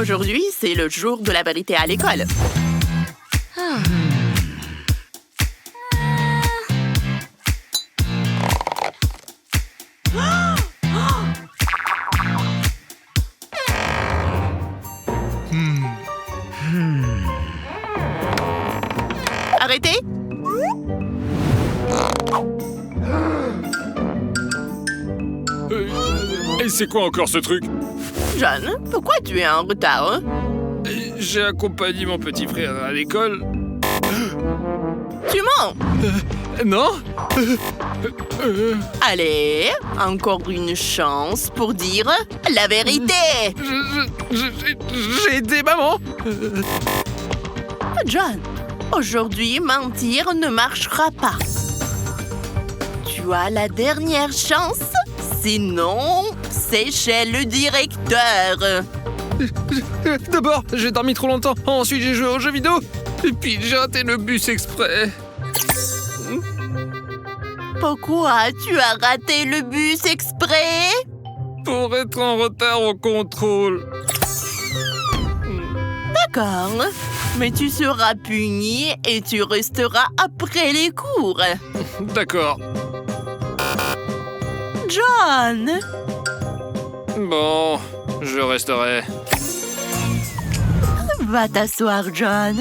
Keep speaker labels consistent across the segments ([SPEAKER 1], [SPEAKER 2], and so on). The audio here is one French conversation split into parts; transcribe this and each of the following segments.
[SPEAKER 1] Aujourd'hui, c'est le jour de la vérité à l'école. Arrêtez!
[SPEAKER 2] Et c'est quoi encore ce truc?
[SPEAKER 1] John, pourquoi tu es en retard?
[SPEAKER 2] J'ai accompagné mon petit frère à l'école.
[SPEAKER 1] Tu mens!
[SPEAKER 2] Non?
[SPEAKER 1] Allez, encore une chance pour dire la vérité!
[SPEAKER 2] J'ai aidé maman.
[SPEAKER 1] John, aujourd'hui, mentir ne marchera pas. Tu as la dernière chance, sinon, c'est chez le directeur.
[SPEAKER 2] D'abord, j'ai dormi trop longtemps. Ensuite, j'ai joué aux jeux vidéo. Et puis, j'ai raté le bus exprès.
[SPEAKER 1] Pourquoi tu as raté le bus exprès?
[SPEAKER 2] Pour être en retard au contrôle.
[SPEAKER 1] D'accord, mais tu seras puni et tu resteras après les cours.
[SPEAKER 2] D'accord.
[SPEAKER 1] John!
[SPEAKER 2] Bon, je resterai.
[SPEAKER 1] Va t'asseoir, John.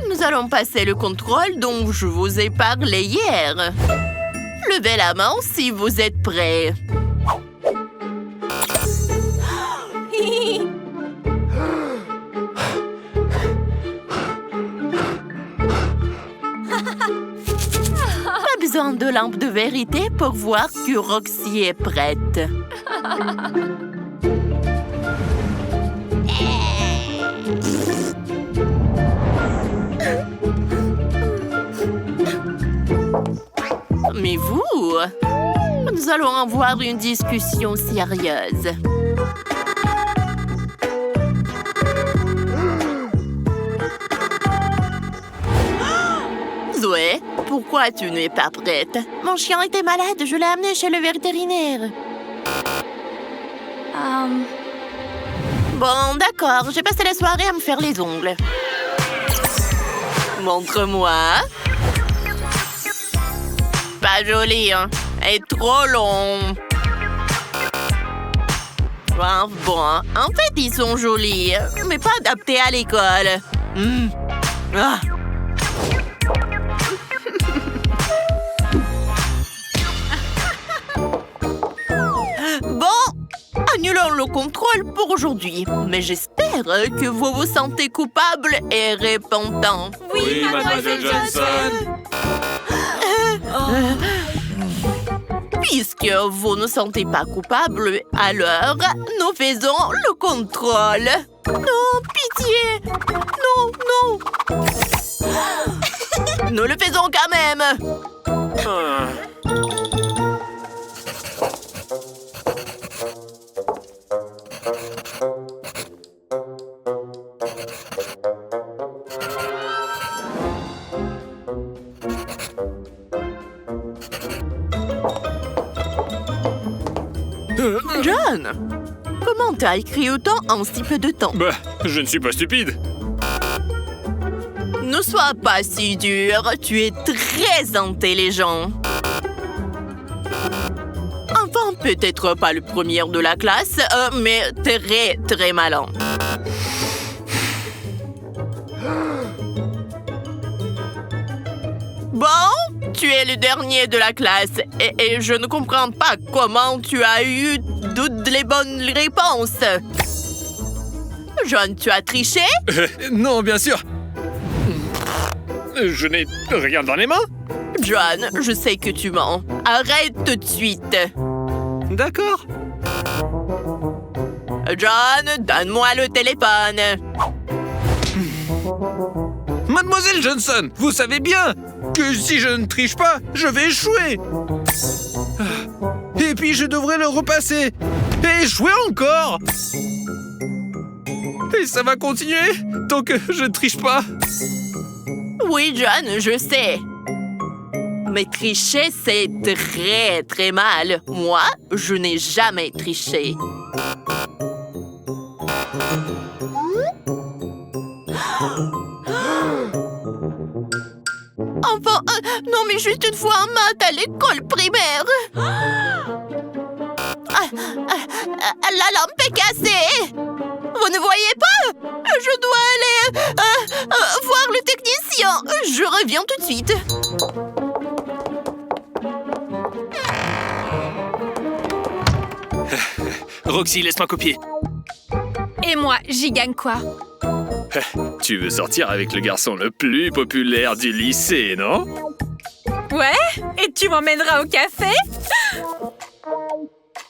[SPEAKER 1] Nous allons passer le contrôle dont je vous ai parlé hier. Levez la main si vous êtes prêts. Pas besoin de lampe de vérité pour voir que Roxy est prête. Mais vous, nous allons avoir une discussion sérieuse. Zoé, pourquoi tu n'es pas prête? Mon chien était malade, je l'ai amené chez le vétérinaire. Bon, d'accord, j'ai passé la soirée à me faire les ongles. Montre-moi. Pas joli, hein? Et trop long. Bon, en fait, ils sont jolis, mais pas adaptés à l'école. Ah. Bon, annulons le contrôle pour aujourd'hui. Mais j'espère que vous vous sentez coupable et repentant.
[SPEAKER 2] Oui, mademoiselle Johnson.
[SPEAKER 1] Puisque vous ne sentez pas coupable, alors nous faisons le contrôle. Non, pitié. Non. Nous le faisons quand même. John, comment t'as écrit autant en si peu de temps?
[SPEAKER 2] Bah, je ne suis pas stupide.
[SPEAKER 1] Ne sois pas si dur, tu es très intelligent. Enfin, peut-être pas le premier de la classe, mais très, très malin. Bon, tu es le dernier de la classe et je ne comprends pas comment tu as eu toutes les bonnes réponses. John, tu as triché?
[SPEAKER 2] Non, bien sûr. Je n'ai rien dans les mains.
[SPEAKER 1] John, je sais que tu mens. Arrête tout de suite.
[SPEAKER 2] D'accord.
[SPEAKER 1] John, donne-moi le téléphone.
[SPEAKER 2] Mademoiselle Johnson, vous savez bien que si je ne triche pas, je vais échouer. Et puis je devrais le repasser. Et échouer encore. Et ça va continuer tant que je ne triche pas.
[SPEAKER 1] Oui, John, je sais. Mais tricher, c'est très, très mal. Moi, je n'ai jamais triché. Enfin, non, mais juste une fois en maths à l'école primaire. La lampe est cassée. Vous ne voyez pas? Je dois aller voir le technicien. Je reviens tout de suite.
[SPEAKER 3] Roxy, laisse-moi copier.
[SPEAKER 4] Et moi, j'y gagne quoi?
[SPEAKER 3] Tu veux sortir avec le garçon le plus populaire du lycée, non?
[SPEAKER 4] Ouais? Et tu m'emmèneras au café?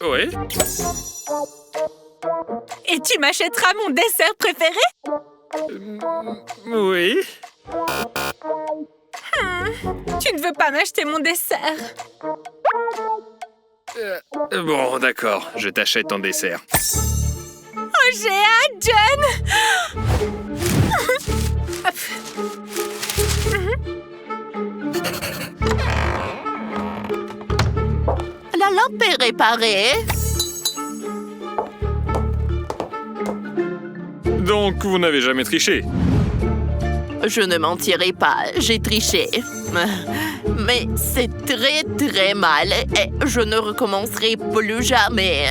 [SPEAKER 3] Oui.
[SPEAKER 4] Et tu m'achèteras mon dessert préféré?
[SPEAKER 3] Oui.
[SPEAKER 4] Tu ne veux pas m'acheter mon dessert?
[SPEAKER 3] Bon, d'accord, je t'achète ton dessert.
[SPEAKER 4] Oh, j'ai hâte, John!
[SPEAKER 1] La lampe est réparée.
[SPEAKER 3] Donc, vous n'avez jamais triché?
[SPEAKER 1] Je ne mentirai pas, j'ai triché. Mais c'est très, très mal et je ne recommencerai plus jamais.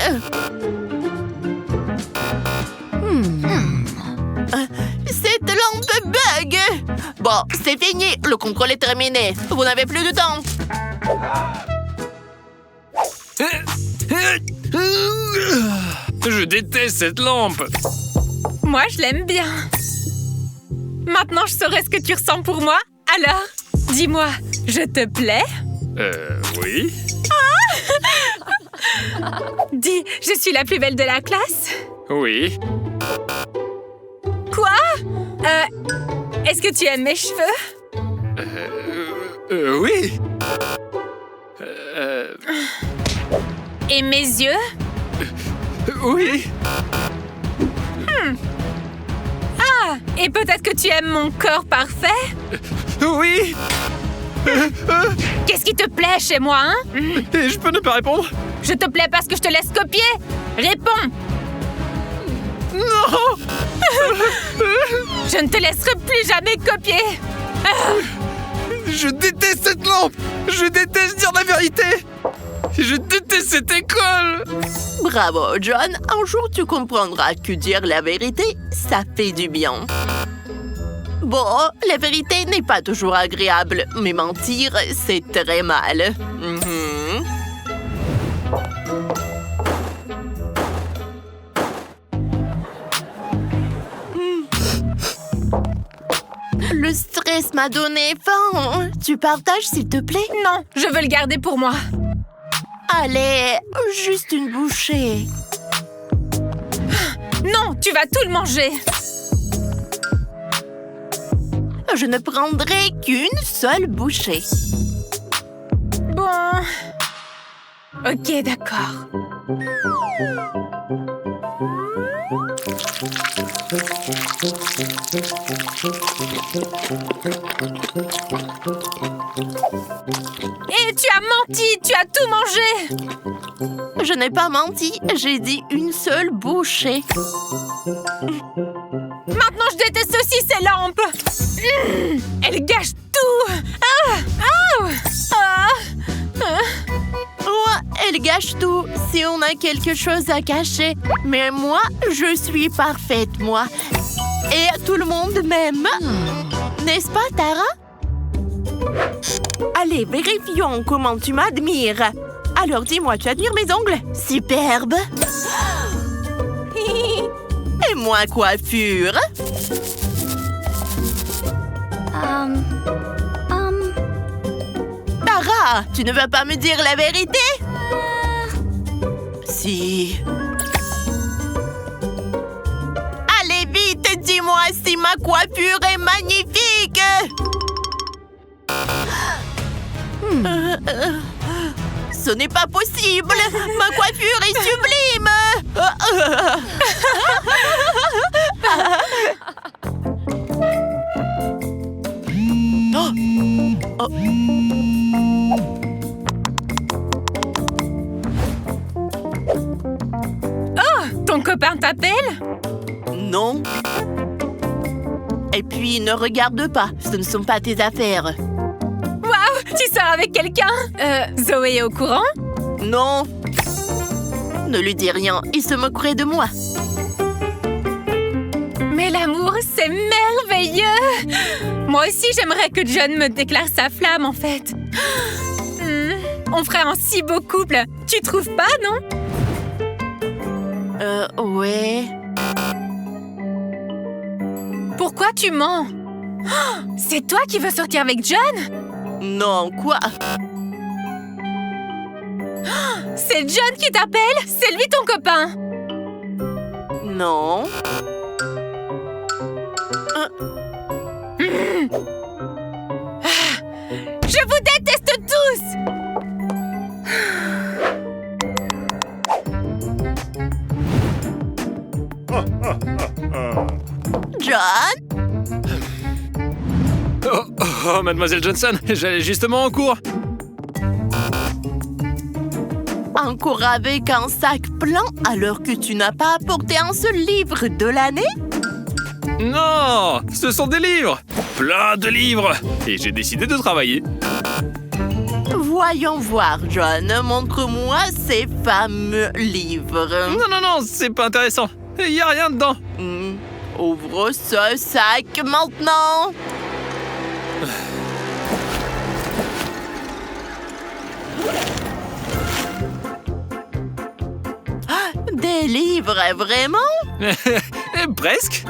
[SPEAKER 1] Cette lampe bug. Bon, c'est fini, le contrôle est terminé. Vous n'avez plus de temps.
[SPEAKER 3] Je déteste cette lampe.
[SPEAKER 4] Moi, je l'aime bien. Maintenant, je saurai ce que tu ressens pour moi. Alors, dis-moi, je te plais?
[SPEAKER 3] Oui.
[SPEAKER 4] Dis, je suis la plus belle de la classe?
[SPEAKER 3] Oui.
[SPEAKER 4] Quoi? Est-ce que tu aimes mes cheveux?
[SPEAKER 3] Oui.
[SPEAKER 4] Et mes yeux?
[SPEAKER 3] Oui.
[SPEAKER 4] Ah, et peut-être que tu aimes mon corps parfait?
[SPEAKER 3] Oui.
[SPEAKER 4] Qu'est-ce qui te plaît chez moi, hein?
[SPEAKER 3] Et je peux ne pas répondre?
[SPEAKER 4] Je te plais parce que je te laisse copier? Réponds!
[SPEAKER 3] Non.
[SPEAKER 4] Je ne te laisserai plus jamais copier!
[SPEAKER 2] Je déteste cette lampe. Je déteste dire la vérité. Je déteste cette école.
[SPEAKER 1] Bravo, John. Un jour, tu comprendras que dire la vérité, ça fait du bien. Bon, la vérité n'est pas toujours agréable, mais mentir, c'est très mal. Le stress m'a donné faim. Tu partages, s'il te plaît?
[SPEAKER 4] Non, je veux le garder pour moi.
[SPEAKER 1] Allez, juste une bouchée.
[SPEAKER 4] Non, tu vas tout le manger.
[SPEAKER 1] Je ne prendrai qu'une seule bouchée.
[SPEAKER 4] Bon... Ok, d'accord. Et tu as menti, tu as tout mangé.
[SPEAKER 1] Je n'ai pas menti, j'ai dit une seule bouchée.
[SPEAKER 4] Maintenant, je déteste aussi ces lampes. Elles gâchent tout.
[SPEAKER 1] Elle gâche tout si on a quelque chose à cacher. Mais moi, je suis parfaite, moi. Et tout le monde m'aime. N'est-ce pas, Tara? Allez, vérifions comment tu m'admires. Alors, dis-moi, tu admires mes ongles? Superbe. Et moi, coiffure? Tara, tu ne veux pas me dire la vérité? Si. Allez vite, dis-moi si ma coiffure est magnifique. Ce n'est pas possible. Ma coiffure est sublime. Oh, Oh.
[SPEAKER 4] Ton copain t'appelle?
[SPEAKER 1] Non. Et puis, ne regarde pas. Ce ne sont pas tes affaires.
[SPEAKER 4] Waouh, tu sors avec quelqu'un? Zoé est au courant?
[SPEAKER 1] Non. Ne lui dis rien. Il se moquerait de moi.
[SPEAKER 4] Mais l'amour, c'est merveilleux! Moi aussi, j'aimerais que John me déclare sa flamme, en fait. On ferait un si beau couple. Tu trouves pas, non?
[SPEAKER 1] Ouais.
[SPEAKER 4] Pourquoi tu mens? Oh, c'est toi qui veux sortir avec John?
[SPEAKER 1] Non, quoi?
[SPEAKER 4] C'est John qui t'appelle? C'est lui ton copain?
[SPEAKER 1] Non.
[SPEAKER 4] Je vous déteste tous!
[SPEAKER 1] John?
[SPEAKER 2] Oh, Mademoiselle Johnson, j'allais justement en cours.
[SPEAKER 1] Un cours avec un sac plein alors que tu n'as pas apporté un seul livre de l'année?
[SPEAKER 2] Non, ce sont des livres. Plein de livres. Et j'ai décidé de travailler.
[SPEAKER 1] Voyons voir, John. Montre-moi ces fameux livres.
[SPEAKER 2] Non, c'est pas intéressant. Il y a rien dedans.
[SPEAKER 1] Ouvre ce sac maintenant. Des livres, vraiment?
[SPEAKER 2] Presque.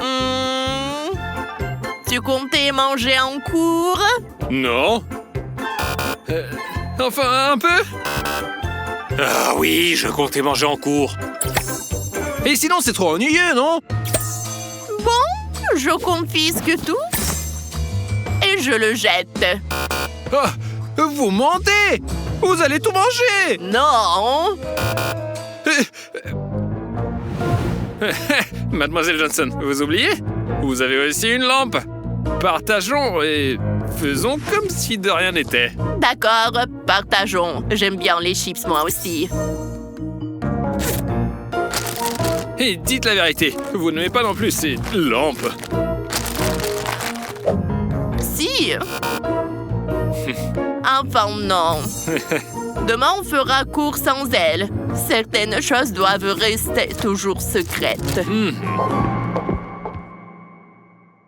[SPEAKER 1] Tu comptais manger en cours?
[SPEAKER 2] Non. Enfin, un peu.
[SPEAKER 3] Ah oui, je comptais manger en cours.
[SPEAKER 2] Et sinon, c'est trop ennuyeux, non?
[SPEAKER 1] Bon, je confisque tout et je le jette.
[SPEAKER 2] Oh, vous mentez! Vous allez tout manger!
[SPEAKER 1] Non!
[SPEAKER 2] Mademoiselle Johnson, vous oubliez? Vous avez aussi une lampe. Partageons et faisons comme si de rien n'était.
[SPEAKER 1] D'accord, partageons. J'aime bien les chips, moi aussi.
[SPEAKER 2] Et dites la vérité, vous n'aimez pas non plus ces lampes.
[SPEAKER 1] Si. Enfin, non. Demain, on fera cours sans elles. Certaines choses doivent rester toujours secrètes.